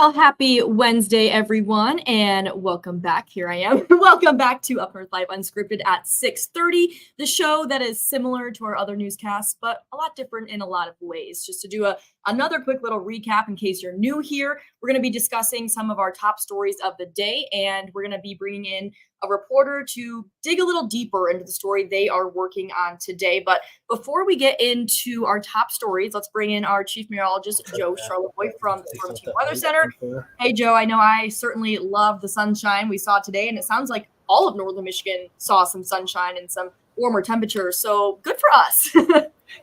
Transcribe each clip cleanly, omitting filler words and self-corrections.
Well, happy Wednesday, everyone, and welcome back. Here I am. Welcome back to UpNorthLive Unscripted at 6:30, the show that is similar to our other newscasts, but a lot different in a lot of ways. Just to do another quick little recap in case you're new here, we're going to be discussing some of our top stories of the day, and we're going to be bringing in a reporter to dig a little deeper into the story they are working on today. But before we get into our top stories, let's bring in our chief meteorologist, Joe Charlevoix from the Storm Team Weather Center. Hey, Joe, I know I certainly love the sunshine we saw today, and it sounds like all of northern Michigan saw some sunshine and some warmer temperatures. So good for us.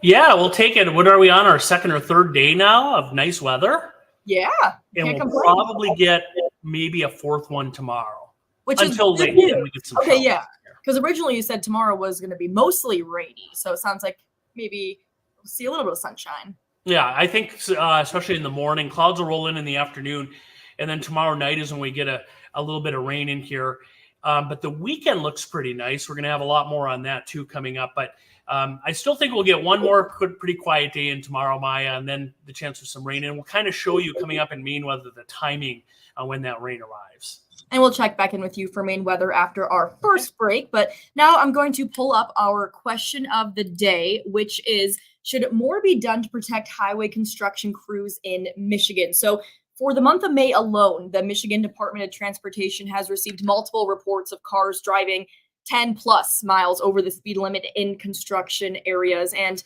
Yeah, we'll take it. What are we on, our second or third day now of nice weather? Yeah. And we'll probably get maybe a fourth one tomorrow. Which until is late. We get some okay, yeah. Because originally you said tomorrow was going to be mostly rainy. So it sounds like maybe we'll see a little bit of sunshine. Yeah, I think especially in the morning, clouds will roll in the afternoon. And then tomorrow night is when we get a little bit of rain in here. But the weekend looks pretty nice. We're going to have a lot more on that too coming up. But I still think we'll get one more pretty quiet day in tomorrow, Maya, and then the chance for some rain. And we'll kind of show you coming up in Maine weather the timing when that rain arrives. And we'll check back in with you for Maine weather after our first break. But now I'm going to pull up our question of the day, which is, should more be done to protect highway construction crews in Michigan? So for the month of May alone, the Michigan Department of Transportation has received multiple reports of cars driving 10 plus miles over the speed limit in construction areas. And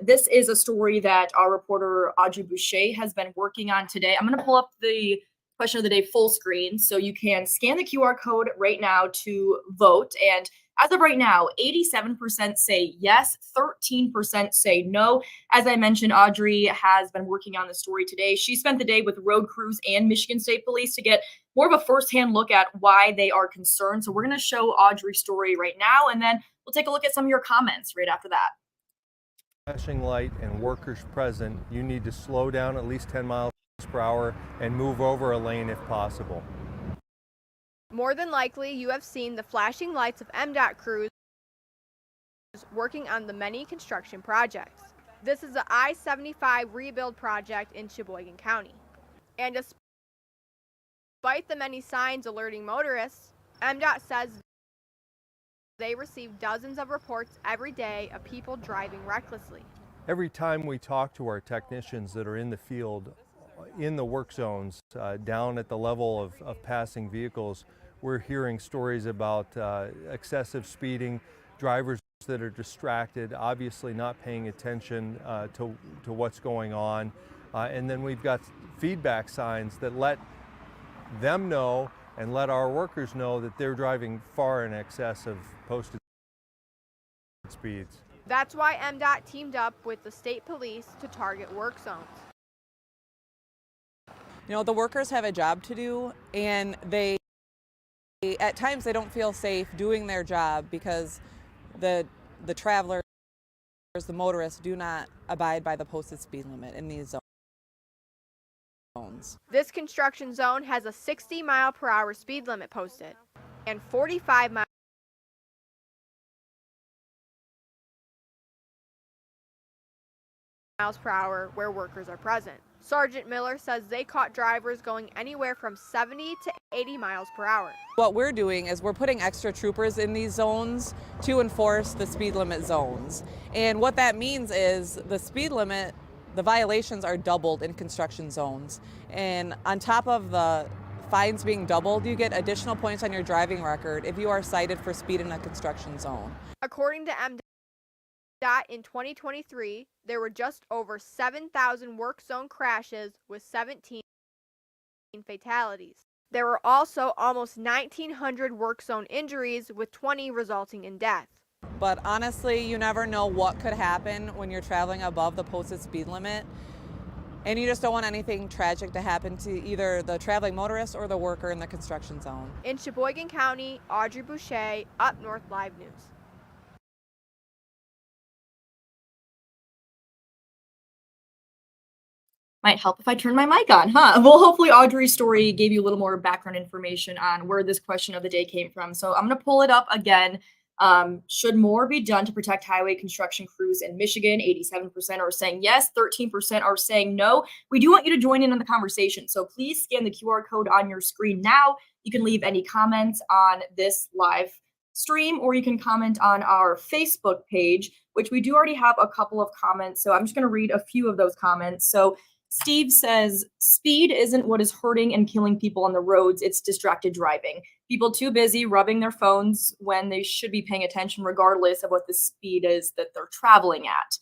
this is a story that our reporter Audrey Boucher has been working on today. I'm going to pull up the question of the day full screen so you can scan the QR code right now to vote. And as of right now, 87% say yes, 13% say no. As I mentioned, Audrey has been working on the story today. She spent the day with road crews and Michigan State Police to get more of a firsthand look at why they are concerned. So we're going to show Audrey's story right now, and then we'll take a look at some of your comments right after that. Flashing light and workers present, you need to slow down at least 10 miles per hour and move over a lane if possible. More than likely, you have seen the flashing lights of MDOT crews working on the many construction projects. This is the I-75 rebuild project in Sheboygan County. And despite the many signs alerting motorists, MDOT says they receive dozens of reports every day of people driving recklessly. Every time we talk to our technicians that are in the field, in the work zones, down at the level of passing vehicles, we're hearing stories about excessive speeding, drivers that are distracted, obviously not paying attention to what's going on. And then we've got feedback signs that let them know and let our workers know that they're driving far in excess of posted speeds. That's why MDOT teamed up with the state police to target work zones. You know, the workers have a job to do, and at times they don't feel safe doing their job because the travelers, the motorists, do not abide by the posted speed limit in these zones. This construction zone has a 60-mile-per-hour speed limit posted and 45 miles per hour where workers are present. Sergeant Miller says they caught drivers going anywhere from 70 to 80 miles per hour. What we're doing is we're putting extra troopers in these zones to enforce the speed limit zones. And what that means is the speed limit, the violations are doubled in construction zones. And on top of the fines being doubled, you get additional points on your driving record if you are cited for speed in a construction zone. According to MDOT, in 2023, there were just over 7,000 work zone crashes with 17 fatalities. There were also almost 1,900 work zone injuries with 20 resulting in death. But honestly, you never know what could happen when you're traveling above the posted speed limit. And you just don't want anything tragic to happen to either the traveling motorist or the worker in the construction zone. In Sheboygan County, Audrey Boucher, Up North Live News. Might help if I turn my mic on, huh? Well, hopefully Audrey's story gave you a little more background information on where this question of the day came from. So I'm going to pull it up again. Should more be done to protect highway construction crews in Michigan? 87% are saying yes, 13% are saying no. We do want you to join in on the conversation. So please scan the QR code on your screen now. You can leave any comments on this live stream, or you can comment on our Facebook page, which we do already have a couple of comments. So I'm just going to read a few of those comments. So Steve says, speed isn't what is hurting and killing people on the roads. It's distracted driving. People too busy rubbing their phones when they should be paying attention regardless of what the speed is that they're traveling at.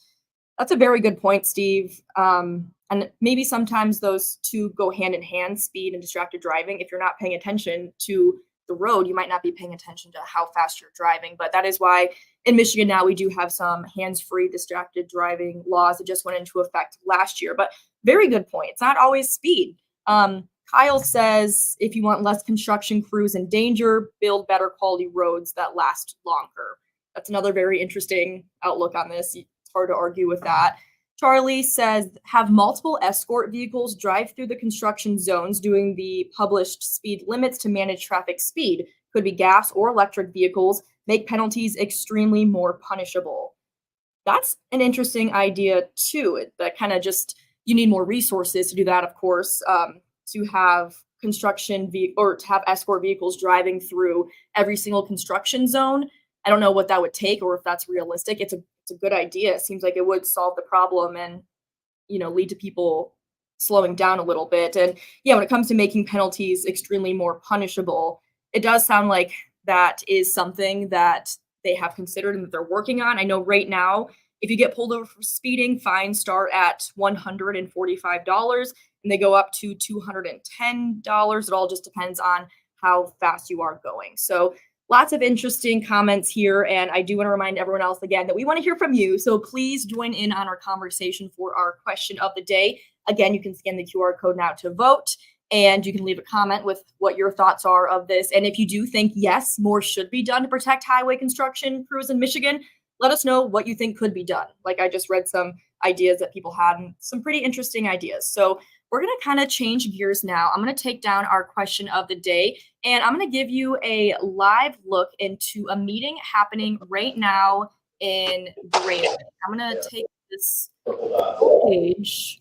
That's a very good point, Steve. And maybe sometimes those two go hand in hand, speed and distracted driving. If you're not paying attention to the road, you might not be paying attention to how fast you're driving. But that is why in Michigan now we do have some hands-free distracted driving laws that just went into effect last year. But very good point. It's not always speed. Kyle says, if you want less construction crews in danger, build better quality roads that last longer. That's another very interesting outlook on this. It's hard to argue with that. Charlie says, have multiple escort vehicles drive through the construction zones doing the published speed limits to manage traffic speed. Could be gas or electric vehicles. Make penalties extremely more punishable. That's an interesting idea too. That kind of just, you need more resources to do that, of course, to have or to have escort vehicles driving through every single construction zone. I don't know what that would take or if that's realistic. It's a good idea. It seems like it would solve the problem and, lead to people slowing down a little bit. And yeah, when it comes to making penalties extremely more punishable, it does sound like that is something that they have considered and that they're working on. I know right now, if you get pulled over for speeding, fines start at $145 and they go up to $210. It all just depends on how fast you are going. So lots of interesting comments here. And I do want to remind everyone else again that we want to hear from you. So please join in on our conversation for our question of the day. Again, you can scan the QR code now to vote, and you can leave a comment with what your thoughts are of this. And if you do think, yes, more should be done to protect highway construction crews in Michigan, let us know what you think could be done. Like I just read some ideas that people had and some pretty interesting ideas. So we're going to kind of change gears now. I'm going to take down our question of the day, and I'm going to give you a live look into a meeting happening right now in Grayling. I'm going to take this page.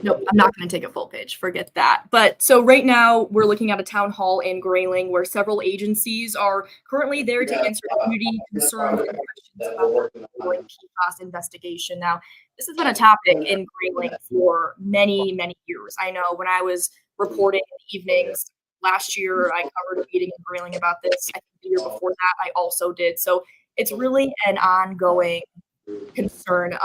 Nope, I'm not going to take a full page. Forget that. But so right now we're looking at a town hall in Grayling where several agencies are currently there to answer community concerns and questions about the ongoing PFAS investigation. Now, this has been a topic in Grayling for many, many years. I know when I was reporting in the evenings last year, I covered a meeting in Grayling about this. I think the year before that, I also did. So it's really an ongoing concern.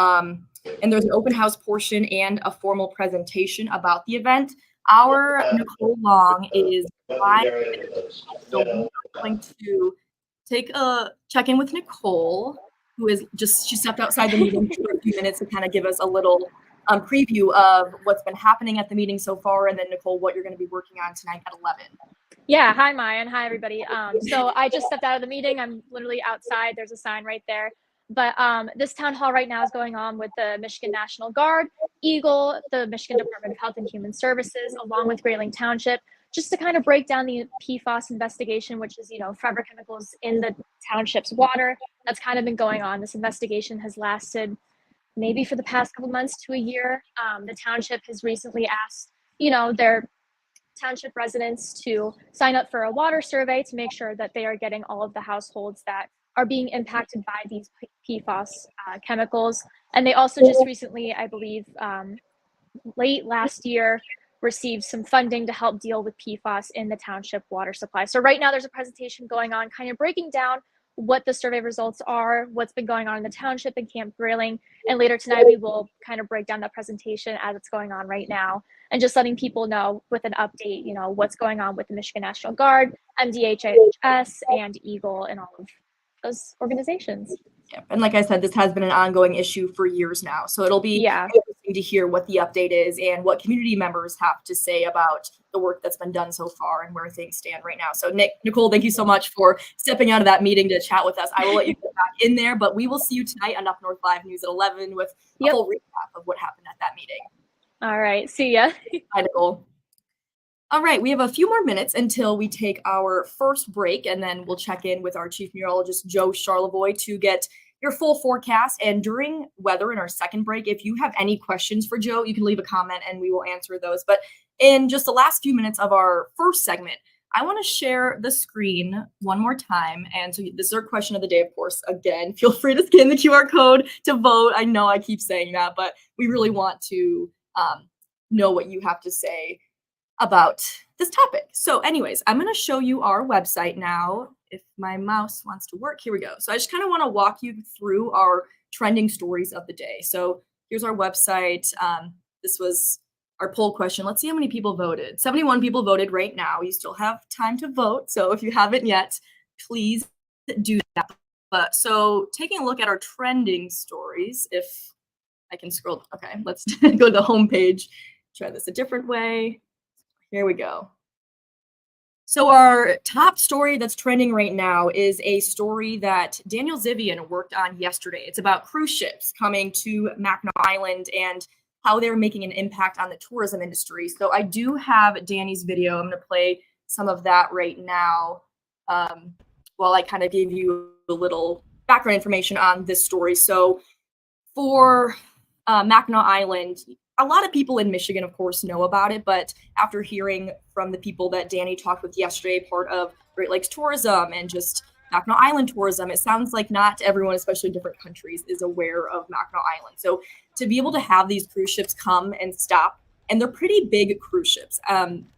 And there's an open house portion and a formal presentation about the event. Our Nicole Long is live, so we're going to check in with Nicole, who is she stepped outside the meeting for a few minutes to kind of give us a little preview of what's been happening at the meeting so far. And then Nicole, what you're going to be working on tonight at 11. Yeah, hi Maya, and hi everybody. So I just stepped out of the meeting. I'm literally outside. There's a sign right there. But this town hall right now is going on with the Michigan National Guard, Eagle, the Michigan Department of Health and Human Services, along with Grayling Township, just to kind of break down the PFAS investigation, which is, forever chemicals in the township's water. That's kind of been going on. This investigation has lasted maybe for the past couple months to a year. The township has recently asked, their township residents to sign up for a water survey to make sure that they are getting all of the households that are being impacted by these PFAS chemicals. And they also just recently, I believe, late last year, received some funding to help deal with PFAS in the township water supply. So right now there's a presentation going on kind of breaking down what the survey results are, what's been going on in the township and Camp Grayling. And later tonight, we will kind of break down that presentation as it's going on right now and just letting people know with an update, what's going on with the Michigan National Guard, MDHHS, and Eagle, and all of those organizations. Yeah. And like I said, this has been an ongoing issue for years now. So it'll be interesting to hear what the update is and what community members have to say about the work that's been done so far and where things stand right now. So Nicole, thank you so much for stepping out of that meeting to chat with us. I will let you get back in there, but we will see you tonight on UpNorthLive News at 11 with a full recap of what happened at that meeting. All right. See ya. Bye, Nicole. All right, we have a few more minutes until we take our first break, and then we'll check in with our chief meteorologist, Joe Charlevoix, to get your full forecast. And during weather in our second break, if you have any questions for Joe, you can leave a comment and we will answer those. But in just the last few minutes of our first segment, I want to share the screen one more time. And so this is our question of the day, of course. Again, feel free to scan the QR code to vote. I know I keep saying that, but we really want to know what you have to say about this topic. So anyways, I'm going to show you our website now. If my mouse wants to work, here we go. So I just kind of want to walk you through our trending stories of the day. So here's our website. This was our poll question. Let's see how many people voted. 71 people voted right now. You still have time to vote. So if you haven't yet, please do that. But so taking a look at our trending stories, if I can scroll. Okay, let's go to the home page. Try this a different way. Here we go. So our top story that's trending right now is a story that Daniel Zivian worked on yesterday. It's about cruise ships coming to Mackinac Island and how they're making an impact on the tourism industry. So I do have Danny's video. I'm going to play some of that right now while I kind of give you a little background information on this story. So for Mackinac Island, a lot of people in Michigan, of course, know about it, but after hearing from the people that Danny talked with yesterday, part of Great Lakes tourism and just Mackinac Island tourism, it sounds like not everyone, especially in different countries, is aware of Mackinac Island. So to be able to have these cruise ships come and stop, and they're pretty big cruise ships.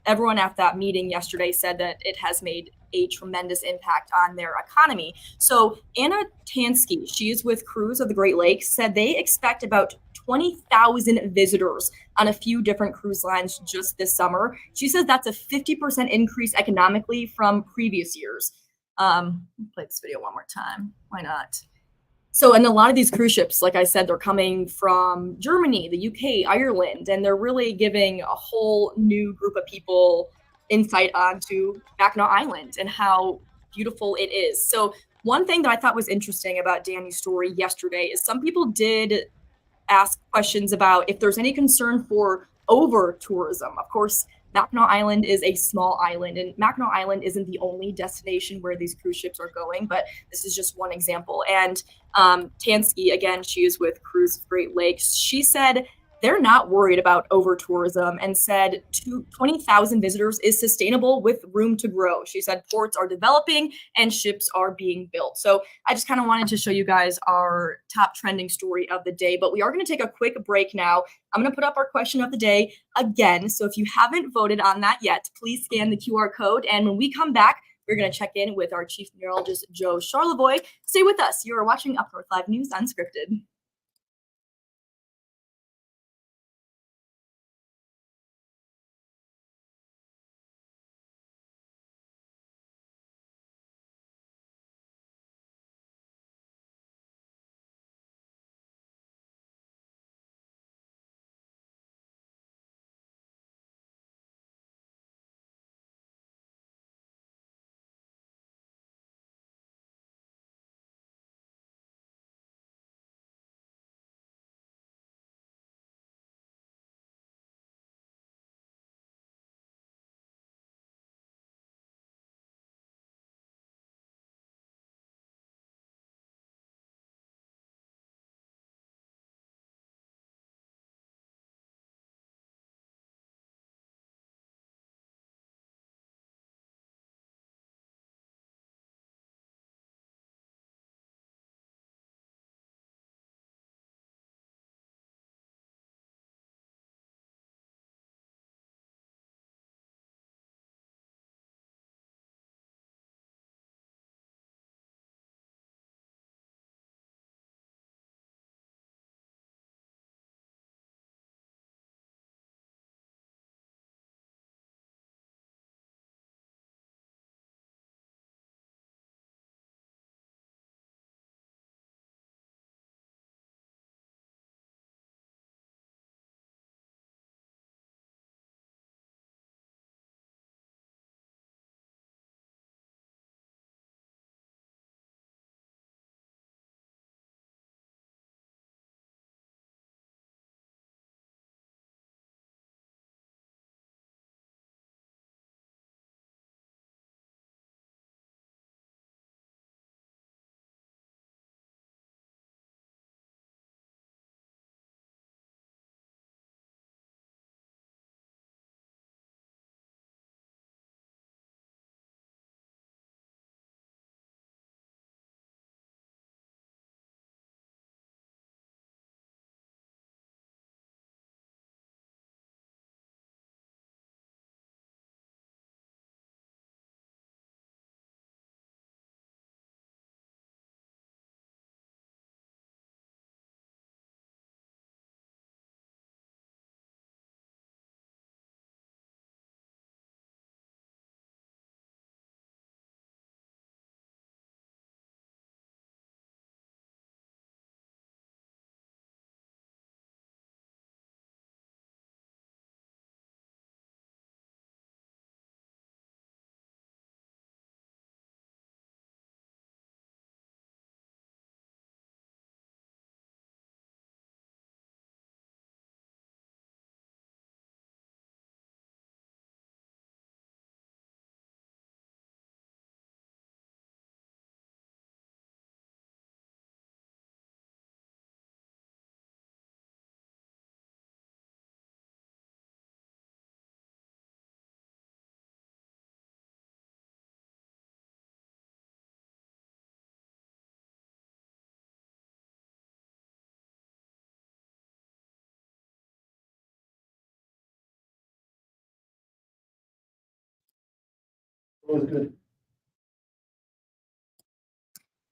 Everyone at that meeting yesterday said that it has made a tremendous impact on their economy. So Anna Tansky, she is with Cruise of the Great Lakes, said they expect about 20,000 visitors on a few different cruise lines just this summer. She says that's a 50% increase economically from previous years. Play this video one more time. Why not? So, and a lot of these cruise ships, like I said, they're coming from Germany, the UK, Ireland, and they're really giving a whole new group of people insight onto Mackinac Island and how beautiful it is. So, one thing that I thought was interesting about Danny's story yesterday is some people did ask questions about if there's any concern for over tourism. Of course, Mackinac Island is a small island, and Mackinac Island isn't the only destination where these cruise ships are going, but this is just one example. And Tansky, again, she is with Cruise of Great Lakes. She said they're not worried about over tourism and said 20,000 visitors is sustainable with room to grow. She said ports are developing and ships are being built. So I just kind of wanted to show you guys our top trending story of the day, but we are going to take a quick break now. I'm going to put up our question of the day again. So if you haven't voted on that yet, please scan the QR code. And when we come back, we're going to check in with our chief meteorologist, Joe Charlevoix. Stay with us. You are watching Up North Live News Unscripted.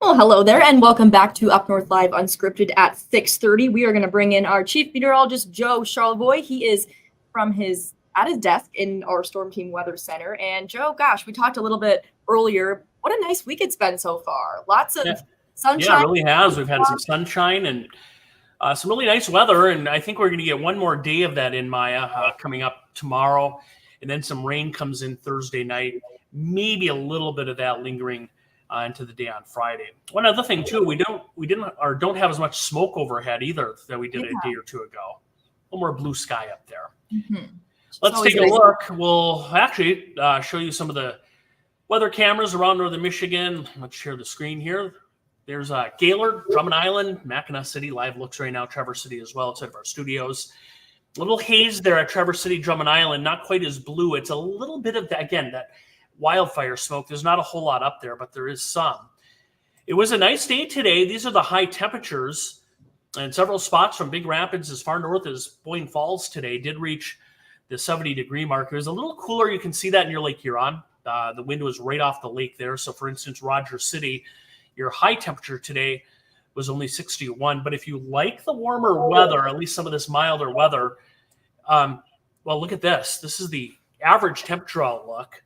Well, hello there, and welcome back to Up North Live Unscripted at 6:30. We are going to bring in our chief meteorologist, Joe Charlevoix. He is at his desk in our Storm Team Weather Center. And Joe, gosh, we talked a little bit earlier. What a nice week it's been so far. Lots of sunshine. Yeah, it really has. We've had some sunshine and some really nice weather, and I think we're going to get one more day of that in Maya coming up tomorrow, and then some rain comes in Thursday night. Maybe a little bit of that lingering into the day on Friday. One other thing too, we don't have as much smoke overhead either that we did a day or two ago. A little more blue sky up there. Mm-hmm. Let's take a look. We'll actually show you some of the weather cameras around northern Michigan. Let's share the screen here. There's Gaylord, Drummond Island, Mackinac City. Live looks right now. Traverse City as well outside of our studios. A little haze there at Traverse City, Drummond Island. Not quite as blue. It's a little bit of that, again, that wildfire smoke. There's not a whole lot up there, but there is some. It was a nice day today. These are the high temperatures, and several spots from Big Rapids as far north as Boyne Falls today did reach the 70-degree mark. It was a little cooler. You can see that in your Lake Huron. The wind was right off the lake there. So, for instance, Rogers City, your high temperature today was only 61. But if you like the warmer weather, at least some of this milder weather, well, look at this. This is the average temperature outlook.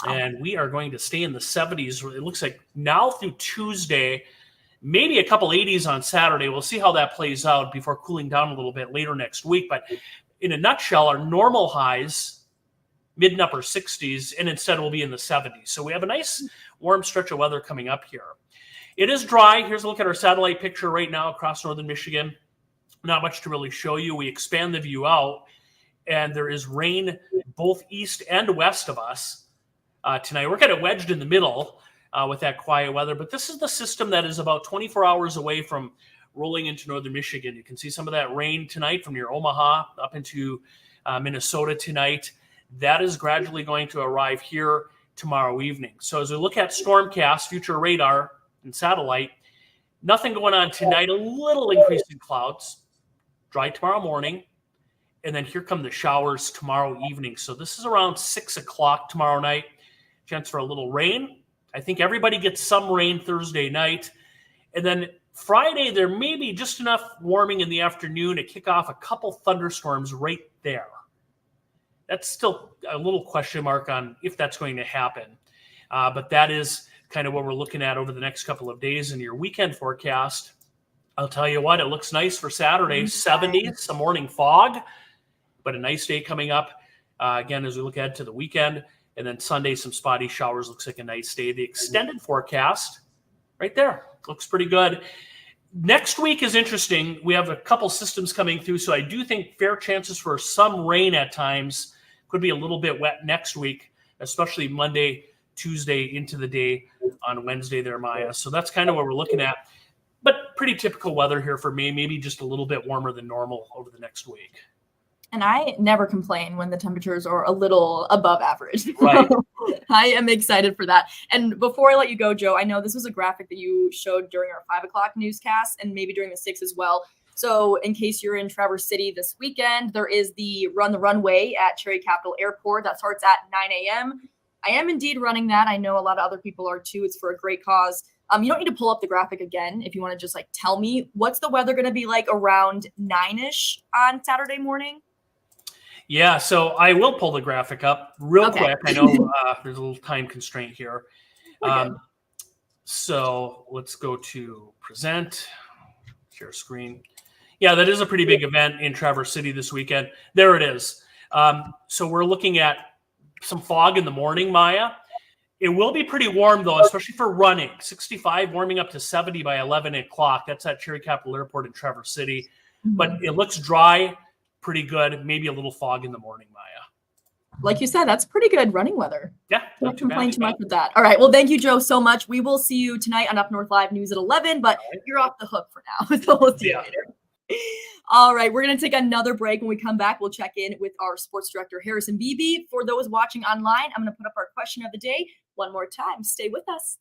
And we are going to stay in the 70s. It looks like now through Tuesday, maybe a couple 80s on Saturday. We'll see how that plays out before cooling down a little bit later next week. But in a nutshell, our normal highs, mid and upper 60s, and instead we'll be in the 70s. So we have a nice warm stretch of weather coming up here. It is dry. Here's a look at our satellite picture right now across northern Michigan. Not much to really show you. We expand the view out, and there is rain both east and west of us. Tonight, we're kind of wedged in the middle with that quiet weather, but this is the system that is about 24 hours away from rolling into northern Michigan. You can see some of that rain tonight from near Omaha up into Minnesota tonight. That is gradually going to arrive here tomorrow evening. So as we look at Stormcast, future radar, and satellite, nothing going on tonight. A little increase in clouds, dry tomorrow morning, and then here come the showers tomorrow evening. So this is around 6 o'clock tomorrow night. Chance for a little rain. I think everybody gets some rain Thursday night. And then Friday, there may be just enough warming in the afternoon to kick off a couple thunderstorms right there. That's still a little question mark on if that's going to happen. But that is kind of what we're looking at over the next couple of days in your weekend forecast. I'll tell you what, it looks nice for Saturday, 70s, some morning fog, but a nice day coming up. Again, as we look ahead to the weekend. And then Sunday, some spotty showers. Looks like a nice day. The extended forecast right there looks pretty good. Next week is interesting. We have a couple systems coming through, so I do think fair chances for some rain at times. Could be a little bit wet next week, especially Monday, Tuesday into the day on Wednesday there, Maya. So that's kind of what we're looking at. But pretty typical weather here for me, maybe just a little bit warmer than normal over the next week. And I never complain when the temperatures are a little above average. Right. I am excited for that. And before I let you go, Joe, I know this was a graphic that you showed during our 5 o'clock newscast and maybe during the 6 as well. So in case you're in Traverse City this weekend, there is the Run the Runway at Cherry Capital Airport that starts at 9 a.m. I am indeed running that. I know a lot of other people are too. It's for a great cause. You don't need to pull up the graphic again if you want to just like tell me what's the weather going to be like around 9-ish on Saturday morning. Yeah, so I will pull the graphic up real quick. I know there's a little time constraint here. So let's go to present, share screen. Yeah, that is a pretty big event in Traverse City this weekend. There it is. So we're looking at some fog in the morning, Maya. It will be pretty warm, though, especially for running. 65, warming up to 70 by 11 o'clock. That's at Cherry Capital Airport in Traverse City. Mm-hmm. But it looks dry, pretty good. Maybe a little fog in the morning, Maya. Like you said, that's pretty good running weather. Yeah. Don't complain too much with that. All right. Well, thank you, Joe, so much. We will see you tonight on Up North Live News at 11, but you're off the hook for now. So we'll see you later. All right. We're going to take another break. When we come back, we'll check in with our sports director, Harrison Beebe. For those watching online, I'm going to put up our question of the day one more time. Stay with us.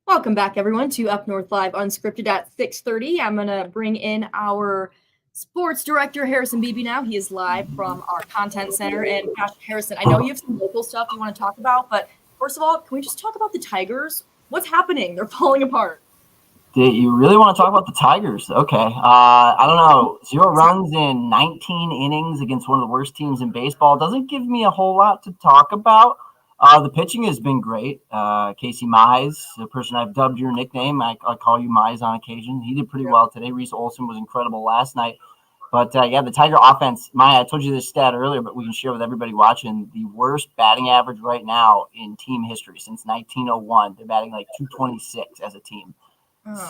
Welcome back, everyone, to Up North Live Unscripted at 6:30. I'm going to bring in our sports director, Harrison Beebe, now. He is live from our content center. And gosh, Harrison, I know you have some local stuff you want to talk about, but first of all, can we just talk about the Tigers? What's happening? They're falling apart. You really want to talk about the Tigers? Okay. I don't know. 0 runs in 19 innings against one of the worst teams in baseball doesn't give me a whole lot to talk about. The pitching has been great. Casey Mize, the person I've dubbed your nickname, I call you Mize on occasion. He did pretty well today. Reese Olson was incredible last night. But, the Tiger offense, Maya, I told you this stat earlier, but we can share with everybody watching, the worst batting average right now in team history since 1901. They're batting like 226 as a team.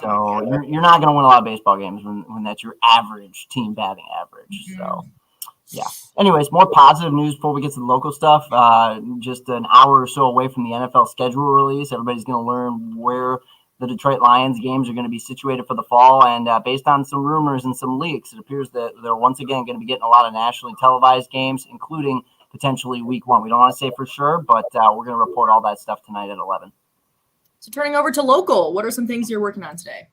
So you're not going to win a lot of baseball games when that's your average team batting average. So, yeah. Anyways, more positive news before we get to the local stuff. Just an hour or so away from the NFL schedule release, everybody's going to learn where the Detroit Lions games are going to be situated for the fall. And based on some rumors and some leaks, it appears that they're once again going to be getting a lot of nationally televised games, including potentially week 1. We don't want to say for sure, but we're going to report all that stuff tonight at 11. So turning over to local, what are some things you're working on today?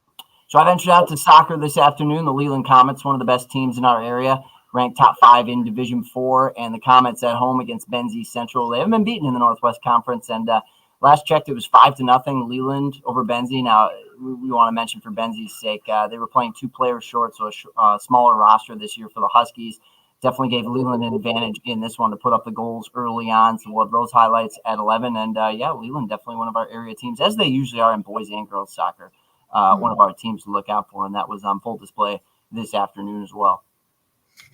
So I ventured out to soccer this afternoon. The Leland Comets, one of the best teams in our area, ranked top 5 in Division 4, and the Comets at home against Benzie Central. They haven't been beaten in the Northwest Conference, and last checked, it was 5-0 Leland over Benzie. Now, we want to mention for Benzie's sake, they were playing 2 players short, so a smaller roster this year for the Huskies. Definitely gave Leland an advantage in this one to put up the goals early on. So we'll have those highlights at 11. And, Leland definitely one of our area teams, as they usually are in boys and girls soccer. One of our teams to look out for, and that was on full display this afternoon as well.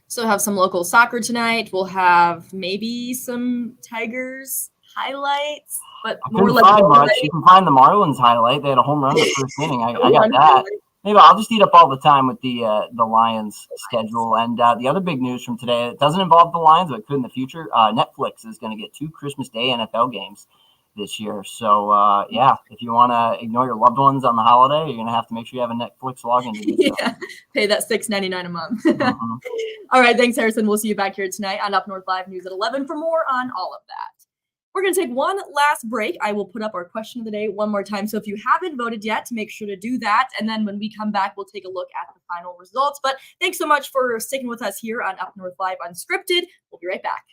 So have some local soccer tonight. We'll have maybe some Tigers highlights, but more like much. You can find the Marlins highlight. They had a home run in the first inning. I got that. Maybe I'll just eat up all the time with the Lions schedule. And the other big news from today, it doesn't involve the Lions, but it could in the future. Netflix is going to get 2 Christmas Day NFL games this year. So, if you want to ignore your loved ones on the holiday, you're going to have to make sure you have a Netflix login to do so. Pay that $6.99 a month. All right, thanks, Harrison. We'll see you back here tonight on Up North Live News at 11 for more on all of that. We're going to take one last break. I will put up our question of the day one more time. So if you haven't voted yet, make sure to do that. And then when we come back, we'll take a look at the final results. But thanks so much for sticking with us here on Up North Live Unscripted. We'll be right back.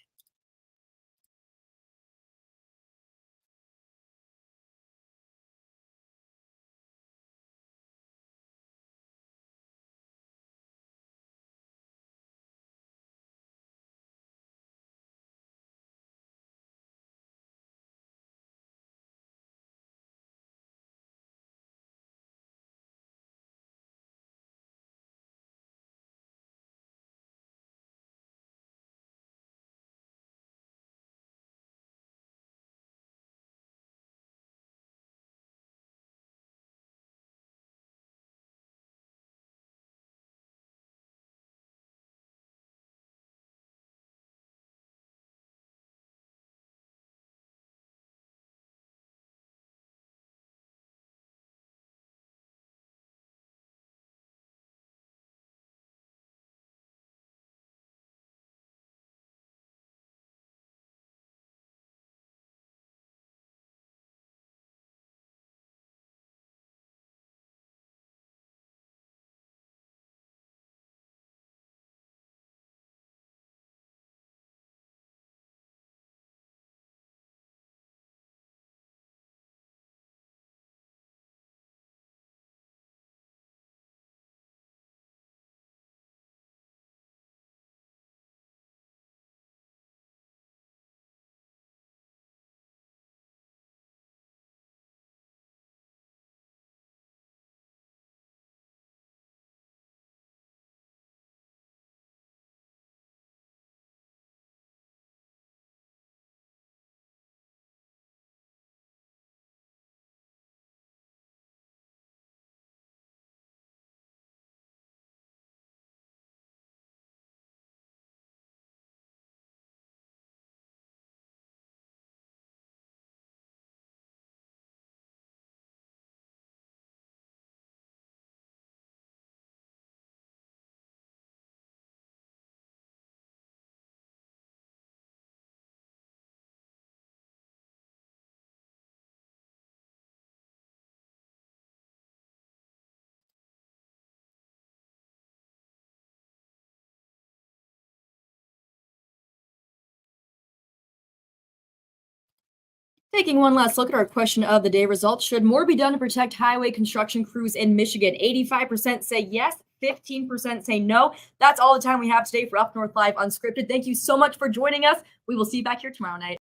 Taking one last look at our question of the day results. Should more be done to protect highway construction crews in Michigan? 85% say yes, 15% say no. That's all the time we have today for Up North Live Unscripted. Thank you so much for joining us. We will see you back here tomorrow night.